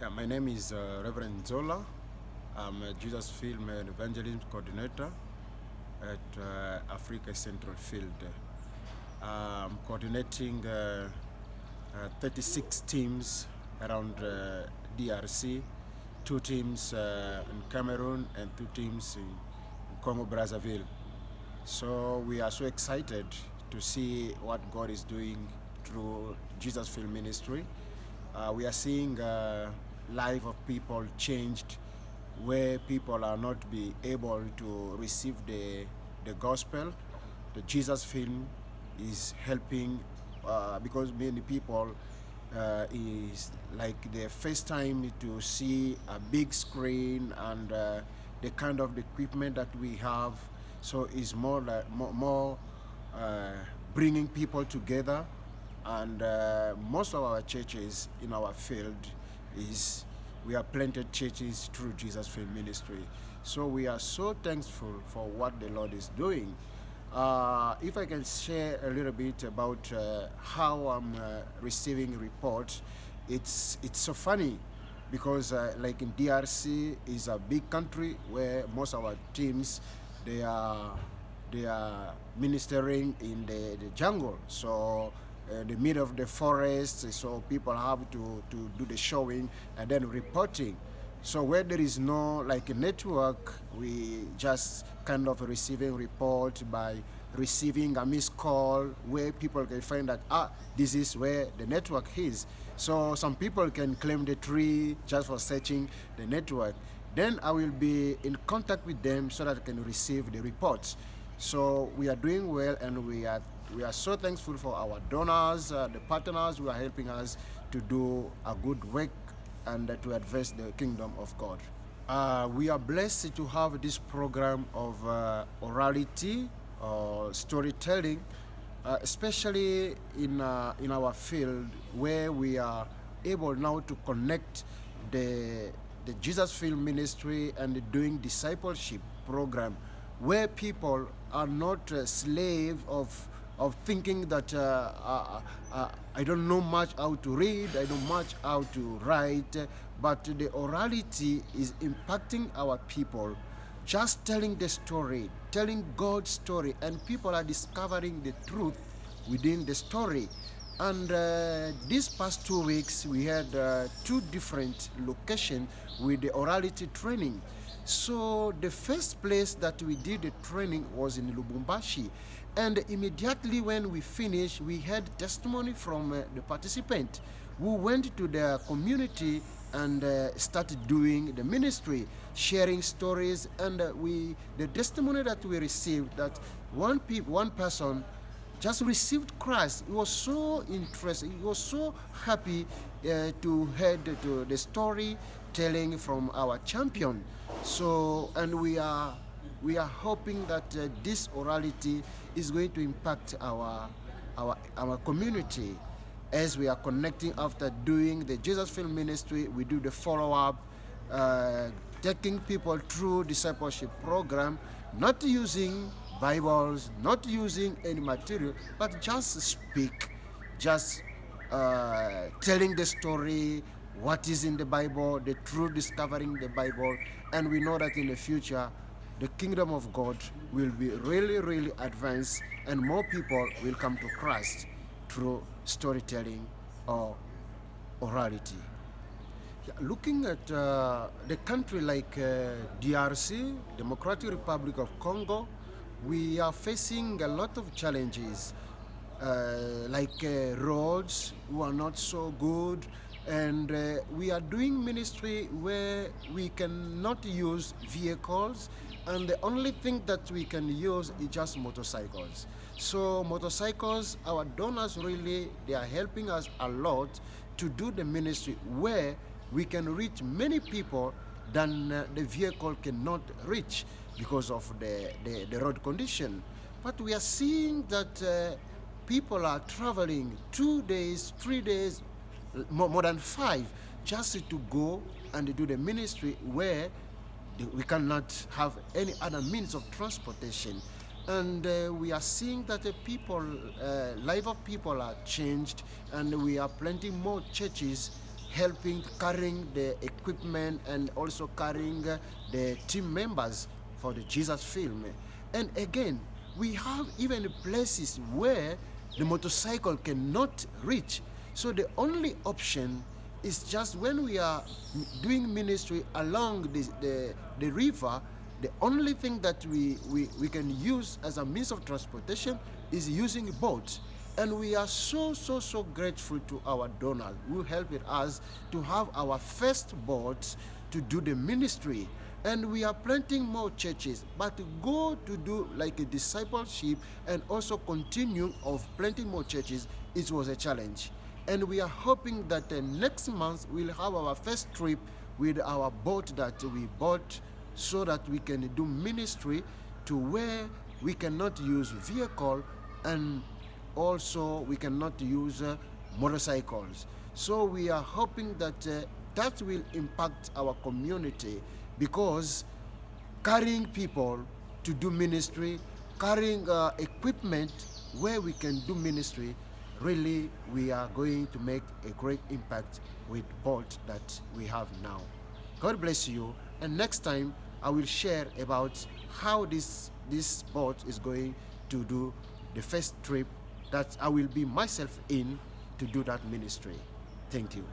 Yeah, my name is Reverend Zola. I'm a Jesus Film and Evangelism Coordinator at Africa Central Field. I'm coordinating 36 teams around DRC, 2 teams in Cameroon and 2 teams in Congo Brazzaville. So we are so excited to see what God is doing through Jesus Film Ministry. We are seeing life of people changed, where people are not be able to receive the gospel. The Jesus Film is helping because many people is like the first time to see a big screen and the kind of equipment that we have. So it's more like more bringing people together, and most of our churches in our field is we are planted churches through Jesus Film Ministry. So we are so thankful for what the Lord is doing. If I can share a little bit about how I'm receiving reports, it's so funny because like in DRC is a big country where most of our teams they are ministering in the jungle. So the middle of the forest, so people have to do the showing and then reporting. So where there is no like a network, we just kind of receiving report by receiving a missed call where people can find that this is where the network is. So some people can claim the tree just for searching the network. Then I will be in contact with them so that I can receive the reports. So we are doing well, and we are so thankful for our donors, the partners who are helping us to do a good work and to advance the kingdom of God. We are blessed to have this program of orality or storytelling, especially in our field where we are able now to connect the Jesus Film Ministry and doing discipleship program, where people are not slave of thinking that I don't know much how to read, I don't much how to write, but the orality is impacting our people, just telling the story, telling God's story, and people are discovering the truth within the story. And these past 2 weeks, we had 2 different locations with the orality training. So the first place that we did the training was in Lubumbashi. And immediately when we finished, we had testimony from the participant who went to their community and started doing the ministry, sharing stories. And the testimony that we received, that one person just received Christ. He was so interested. He was so happy to hear the story telling from our champion. So, and we are hoping that this orality is going to impact our community. As we are connecting after doing the Jesus Film Ministry, we do the follow-up, taking people through discipleship program, not using Bibles, not using any material, but just speak, just telling the story, what is in the Bible, the truth, discovering the Bible. And we know that in the future, the kingdom of God will be really, really advanced, and more people will come to Christ through storytelling or orality. Looking at the country like DRC, Democratic Republic of Congo, we are facing a lot of challenges, like roads who are not so good, and we are doing ministry where we cannot use vehicles, and the only thing that we can use is just motorcycles. So motorcycles, our donors really, they are helping us a lot to do the ministry where we can reach many people than the vehicle cannot reach because of the road condition. But we are seeing that people are traveling 2 days, 3 days, more than 5, just to go and do the ministry where we cannot have any other means of transportation. And we are seeing that the life of people are changed, and we are planting more churches helping, carrying the equipment, and also carrying the team members for the Jesus film. And again, we have even places where the motorcycle cannot reach. So the only option is just when we are doing ministry along the river, the only thing that we can use as a means of transportation is using boats. And we are so grateful to our donors who helped us to have our first boat to do the ministry. And we are planting more churches, but to go to do like a discipleship and also continue of planting more churches, it was a challenge. And we are hoping that next month we'll have our first trip with our boat that we bought, so that we can do ministry to where we cannot use vehicle, and also we cannot use motorcycles. So we are hoping that that will impact our community, because carrying people to do ministry, carrying equipment where we can do ministry, really we are going to make a great impact with boat that we have now. God bless you, and next time I will share about how this boat is going to do the first trip that I will be myself in to do that ministry. Thank you.